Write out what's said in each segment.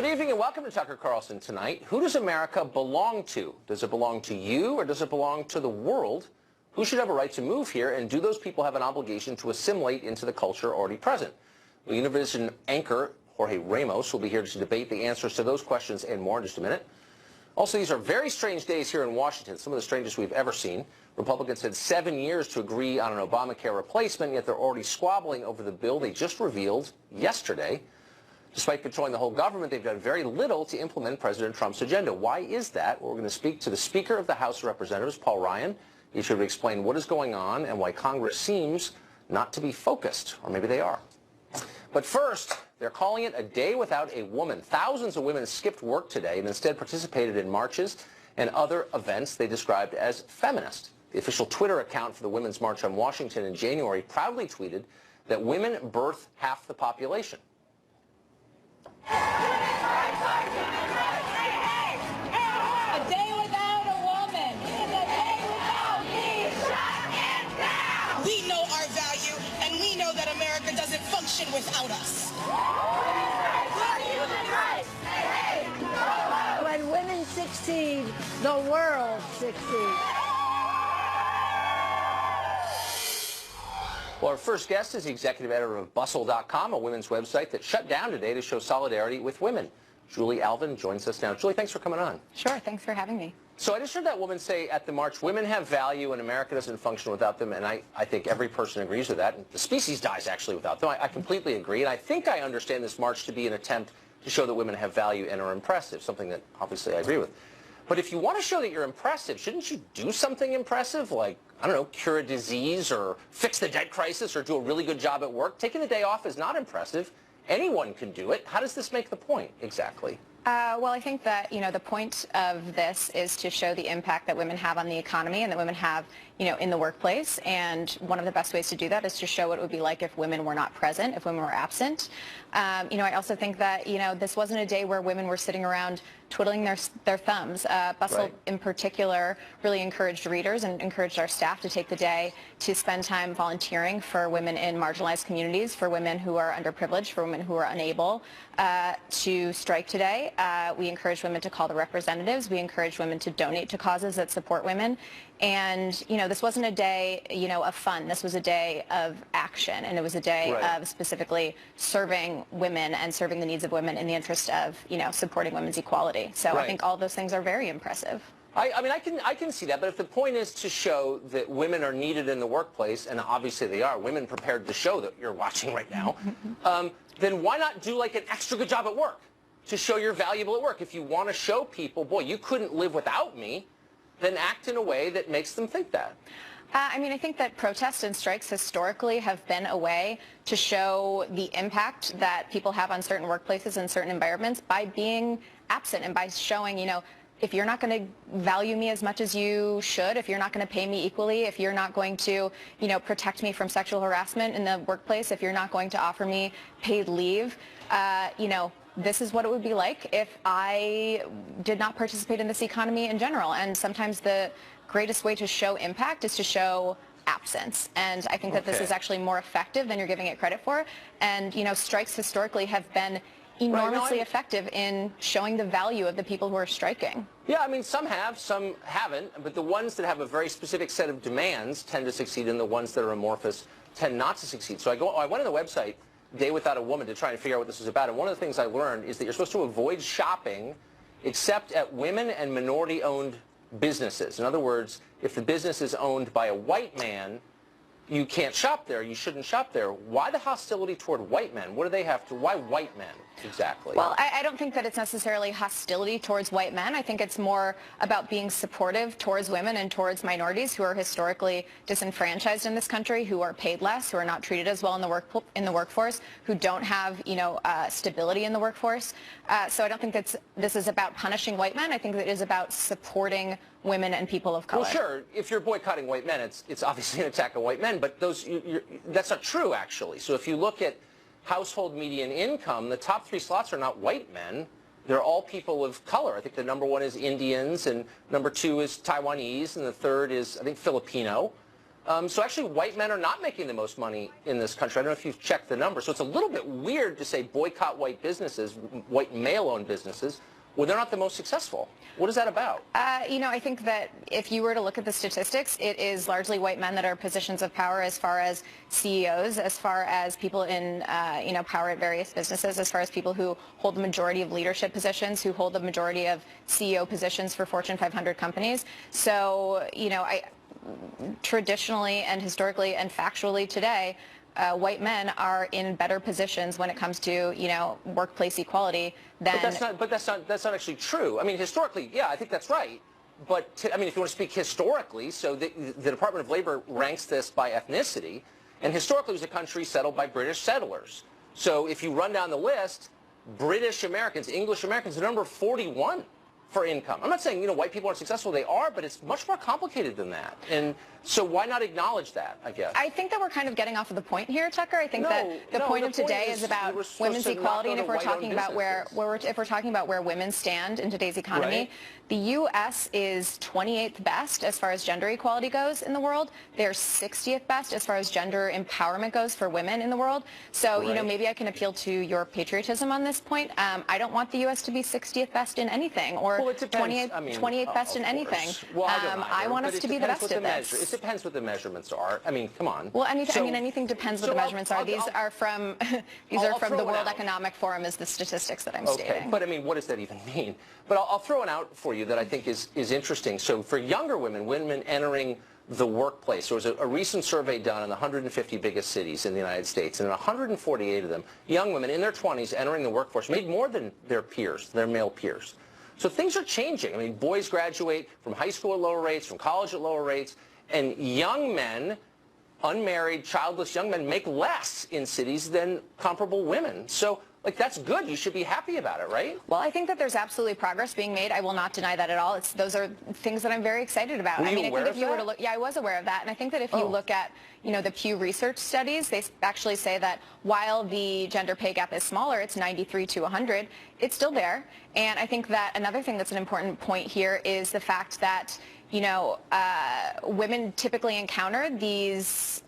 Good evening and welcome to Tucker Carlson tonight. Who does America belong to? Does it belong to you or does it belong to the world? Who should have a right to move here, and do those people have an obligation to assimilate into the culture already present? Well, Univision anchor Jorge Ramos will be here to debate the answers to those questions and more in just a minute. Also, these are very strange days here in Washington, some of the strangest we've ever seen. Republicans had 7 years to agree on an Obamacare replacement, yet they're already squabbling over the bill they just revealed yesterday. Despite controlling the whole government, they've done very little to implement President Trump's agenda. Why is that? Well, we're going to speak to the Speaker of the House of Representatives, Paul Ryan. He should explain what is going on and why Congress seems not to be focused, or maybe they are. But first, they're calling it a day without a woman. Thousands of women skipped work today and instead participated in marches and other events they described as feminist. The official Twitter account for the Women's March on Washington in January proudly tweeted that women birth half the population. A day without a woman is a day without me. Shut it down! We know our value, and we know that America doesn't function without us. When women succeed, the world succeeds. Well, our first guest is the executive editor of Bustle.com, a women's website that shut down today to show solidarity with women. Julie Alvin joins us now. Julie, thanks for coming on. Sure, thanks for having me. So I just heard that woman say at the march, women have value and America doesn't function without them, and I think every person agrees with that. And the species dies actually without them. I completely agree, and I think I understand this march to be an attempt to show that women have value and are impressive, something that obviously I agree with. But if you want to show that you're impressive, shouldn't you do something impressive, like, I don't know, cure a disease or fix the debt crisis or do a really good job at work? Taking a day off is not impressive. Anyone can do it. How does this make the point exactly? Well, I think that, the point of this is to show the impact that women have on the economy and that women have, in the workplace. And one of the best ways to do that is to show what it would be like if women were not present, if women were absent. I also think that, this wasn't a day where women were sitting around twiddling their thumbs. Bustle, Right. in particular, really encouraged readers and encouraged our staff to take the day to spend time volunteering for women in marginalized communities, for women who are underprivileged, for women who are unable to strike today. We encourage women to call the representatives. We encourage women to donate to causes that support women. And, this wasn't a day, of fun. This was a day of action, and it was a day Right. of specifically serving women and serving the needs of women in the interest of, supporting women's equality. So Right. I think all those things are very impressive. I mean, I can see that, but if the point is to show that women are needed in the workplace, and obviously they are, women prepared the show that you're watching right now, then why not do like an extra good job at work to show you're valuable at work? If you want to show people, boy, you couldn't live without me, then act in a way that makes them think that. I think that protests and strikes historically have been a way to show the impact that people have on certain workplaces and certain environments by being absent and by showing, if you're not going to value me as much as you should, if you're not going to pay me equally, if you're not going to, protect me from sexual harassment in the workplace, if you're not going to offer me paid leave, this is what it would be like if I did not participate in this economy in general. And sometimes the greatest way to show impact is to show absence. And I think that this is actually more effective than you're giving it credit for. And, strikes historically have been enormously effective in showing the value of the people who are striking. Yeah, I mean, some have, some haven't, but the ones that have a very specific set of demands tend to succeed, and the ones that are amorphous tend not to succeed. So I went on the website, Day Without a Woman, to try and figure out what this was about, and one of the things I learned is that you're supposed to avoid shopping except at women and minority-owned businesses. In other words, if the business is owned by a white man, you can't shop there. You shouldn't shop there. Why the hostility toward white men? What do they have to? Why white men exactly? Well, I don't think that it's necessarily hostility towards white men. I think it's more about being supportive towards women and towards minorities who are historically disenfranchised in this country, who are paid less, who are not treated as well in the workforce, who don't have stability in the workforce. So I don't think this is about punishing white men. I think that it is about supporting women and people of color. Well, sure. If you're boycotting white men, it's obviously an attack on white men. But that's not true, actually. So if you look at household median income, the top 3 slots are not white men. They're all people of color. I think the number 1 is Indians, and number 2 is Taiwanese, and the third is, I think, Filipino. So actually, white men are not making the most money in this country. I don't know if you've checked the numbers. So it's a little bit weird to say boycott white businesses, white male-owned businesses, when they're not the most successful. What is that about? I think that if you were to look at the statistics, it is largely white men that are positions of power as far as CEOs, as far as people in, power at various businesses, as far as people who hold the majority of leadership positions, who hold the majority of CEO positions for Fortune 500 companies. So, traditionally and historically and factually today, white men are in better positions when it comes to, workplace equality than... But that's not actually true. I mean, historically, yeah, I think that's right. But, if you want to speak historically, so the Department of Labor ranks this by ethnicity, and historically it was a country settled by British settlers. So if you run down the list, British Americans, English Americans, the number 41 for income. I'm not saying, white people aren't successful. They are, but it's much more complicated than that. And so why not acknowledge that, I guess? I think that we're kind of getting off of the point here, Tucker. I think that the point of today is about women's equality, and if we're talking about where women stand in today's economy, right. The U.S. is 28th best as far as gender equality goes in the world. They're 60th best as far as gender empowerment goes for women in the world. So, right. Maybe I can appeal to your patriotism on this point. I don't want the U.S. to be 60th best in anything or 28th best in anything. Well, I don't either, I want us to be the best at this. It depends what the measurements are. I mean, come on. Well, anything depends what the measurements are. These are from the World Economic Forum is the statistics that I'm stating. But I mean, what does that even mean? But I'll throw it out for you that I think is interesting. So for younger women entering the workplace, there was a recent survey done in the 150 biggest cities in the United States, and in 148 of them, young women in their 20s entering the workforce made more than their peers, their male peers. So things are changing. I mean, boys graduate from high school at lower rates, from college at lower rates, and young men, unmarried, childless young men, make less in cities than comparable women. So, that's good. You should be happy about it, right? Well, I think that there's absolutely progress being made. I will not deny that at all. Those are things that I'm very excited about. Were you aware I think if you were to look, yeah, I was aware of that. And I think that if you look at, the Pew Research studies, they actually say that while the gender pay gap is smaller, it's 93 to 100, it's still there. And I think that another thing that's an important point here is the fact that women typically encounter these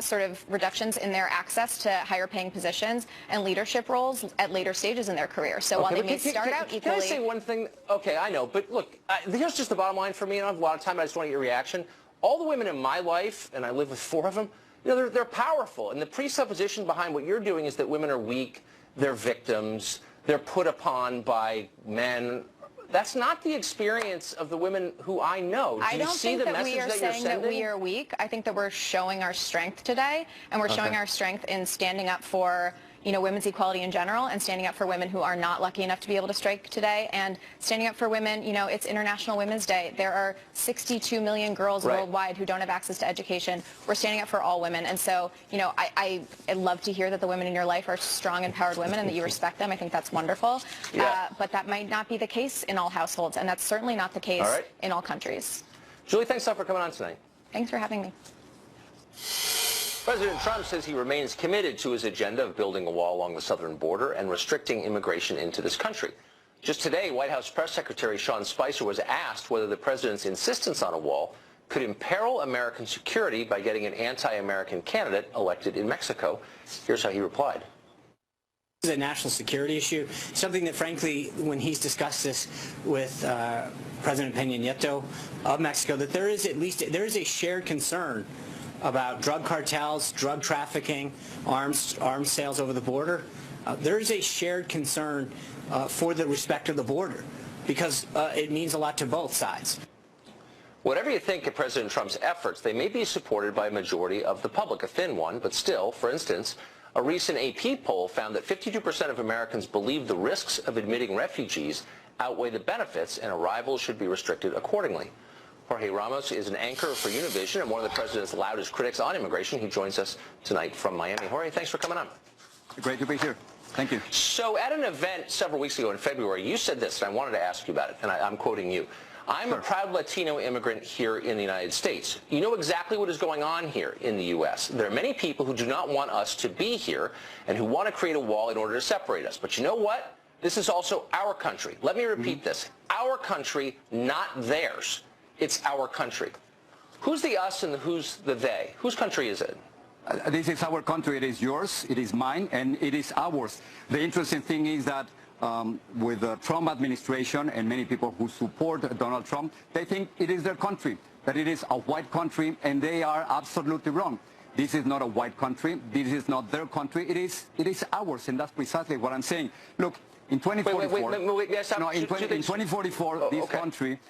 sort of reductions in their access to higher paying positions and leadership roles at later stages in their career. So while they may start out equally... Can I say one thing? Okay, I know, but look, here's just the bottom line for me, and I don't have a lot of time, but I just want to get your reaction. All the women in my life, and I live with 4 of them, they're powerful, and the presupposition behind what you're doing is that women are weak, they're victims, they're put upon by men. That's not the experience of the women who I know. I don't think that we are saying that we are weak. I think that we're showing our strength today, and we're showing our strength in standing up for women's equality in general, and standing up for women who are not lucky enough to be able to strike today, and standing up for women. It's International Women's Day. There are 62 million girls worldwide who don't have access to education. We're standing up for all women, and so I love to hear that the women in your life are strong, empowered women, and that you respect them. I think that's wonderful. Yeah. But that might not be the case in all households, and that's certainly not the case in all countries. Julie, thanks a lot for coming on tonight. Thanks for having me. President Trump says he remains committed to his agenda of building a wall along the southern border and restricting immigration into this country. Just today, White House Press Secretary Sean Spicer was asked whether the president's insistence on a wall could imperil American security by getting an anti-American candidate elected in Mexico. Here's how he replied. This is a national security issue, something that, frankly, when he's discussed this with President Peña Nieto of Mexico, that there is a shared concern about drug cartels, drug trafficking, arms sales over the border. There is a shared concern for the respect of the border, because it means a lot to both sides. Whatever you think of President Trump's efforts, they may be supported by a majority of the public, a thin one, but still. For instance, a recent AP poll found that 52% of Americans believe the risks of admitting refugees outweigh the benefits, and arrivals should be restricted accordingly. Jorge Ramos is an anchor for Univision and one of the president's loudest critics on immigration. He joins us tonight from Miami. Jorge, thanks for coming on. Great to be here. Thank you. So at an event several weeks ago in February, you said this, and I wanted to ask you about it, and I'm quoting you. I'm a proud Latino immigrant here in the United States. You know exactly what is going on here in the U.S. There are many people who do not want us to be here and who want to create a wall in order to separate us. But you know what? This is also our country. Let me repeat this. Our country, not theirs. It's our country. Who's the us and who's the they? Whose country is it? This is our country. It is yours. It is mine, and it is ours. The interesting thing is that with the Trump administration and many people who support Donald Trump, they think it is their country, that it is a white country, and they are absolutely wrong. This is not a white country. This is not their country. It is ours, and that's precisely what I'm saying. Look, in 2044, in 2044, this country,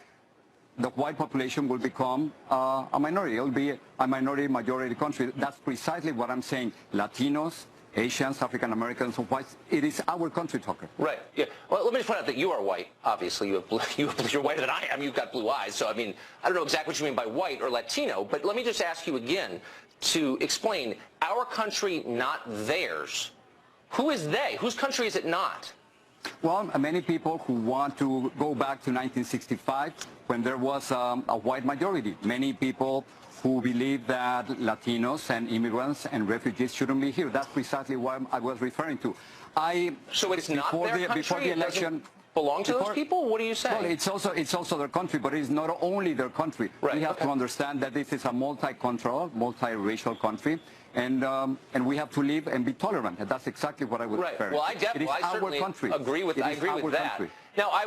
the white population will become a minority. It will be a minority-majority country. That's precisely what I'm saying. Latinos, Asians, African Americans, whites, it is our country, Tucker. Right. Yeah. Well, let me just point out that you are white. Obviously, you're whiter than I am. You've got blue eyes. So, I mean, I don't know exactly what you mean by white or Latino, but let me just ask you again to explain our country, not theirs. Who is they? Whose country is it not? Well, many people who want to go back to 1965 when there was a white majority. Many people who believe that Latinos and immigrants and refugees shouldn't be here. That's precisely what I was referring to. So it's not their country? Before the election, belong to those people? What are you saying? Well, it's also their country, but it's not only their country. Right, we have to understand that this is a multicultural, multiracial country, and we have to live and be tolerant. And that's exactly what I would refer. Well, I certainly agree with that. Country. Now, I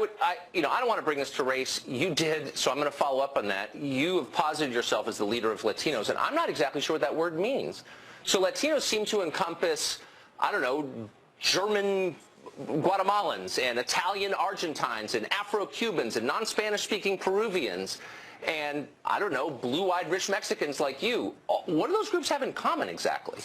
don't want to bring this to race. You did, so I'm going to follow up on that. You have posited yourself as the leader of Latinos, and I'm not exactly sure what that word means. So Latinos seem to encompass, I don't know, German Guatemalans and Italian Argentines and Afro-Cubans and non-Spanish speaking Peruvians and, I don't know, blue-eyed rich Mexicans like you. What do those groups have in common exactly?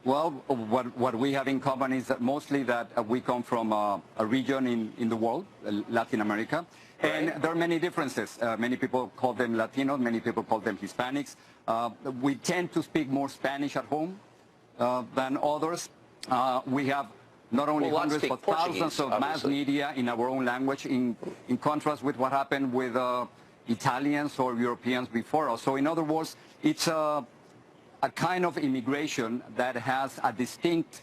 Well, what we have in common is that mostly that we come from a region in the world, Latin America, and there are many differences. Many people call them Latinos, many people call them Hispanics. We tend to speak more Spanish at home than others. We have not only hundreds but thousands of mass media in our own language, in contrast with what happened with Italians or Europeans before us. So in other words, it's a kind of immigration that has a distinct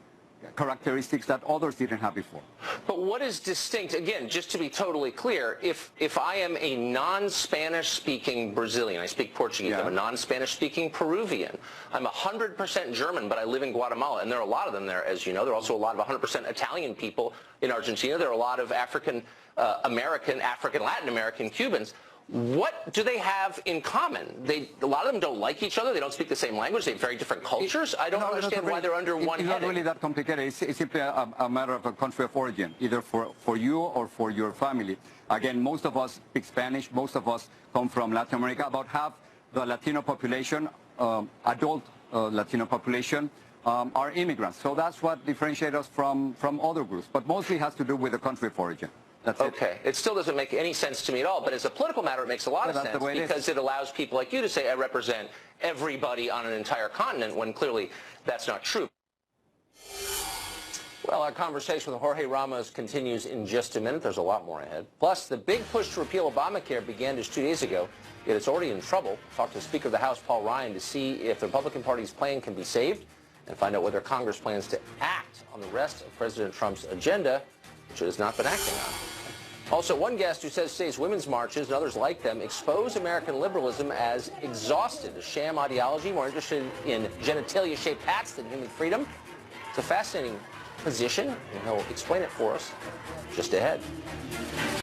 characteristics that others didn't have before. But what is distinct, again, just to be totally clear, if I am a non-Spanish speaking Brazilian, I speak Portuguese, I'm a non-Spanish speaking Peruvian, I'm 100% German, but I live in Guatemala, and there are a lot of them there, as you know. There are also a lot of 100% Italian people in Argentina. There are a lot of African Latin American Cubans. What do they have in common? A lot of them don't like each other. They don't speak the same language. They have very different cultures. I don't understand why they're under one heading. It's not really that complicated. It's simply a matter of a country of origin, either for you or for your family. Again, most of us speak Spanish. Most of us come from Latin America. About half the Latino population, adult Latino population, are immigrants. So that's what differentiates us from other groups. But mostly has to do with the country of origin. That's okay. It still doesn't make any sense to me at all, but as a political matter, it makes a lot of sense because it allows people like you to say, I represent everybody on an entire continent, when clearly that's not true. Well, our conversation with Jorge Ramos continues in just a minute. There's a lot more ahead. Plus, the big push to repeal Obamacare began just 2 days ago, yet it's already in trouble. Talk to Speaker of the House, Paul Ryan, to see if the Republican Party's plan can be saved and find out whether Congress plans to act on the rest of President Trump's agenda, which it has not been acting on. Also, one guest who says today's women's marches and others like them expose American liberalism as exhausted, a sham ideology more interested in genitalia-shaped hats than human freedom. It's a fascinating position, and he'll explain it for us just ahead.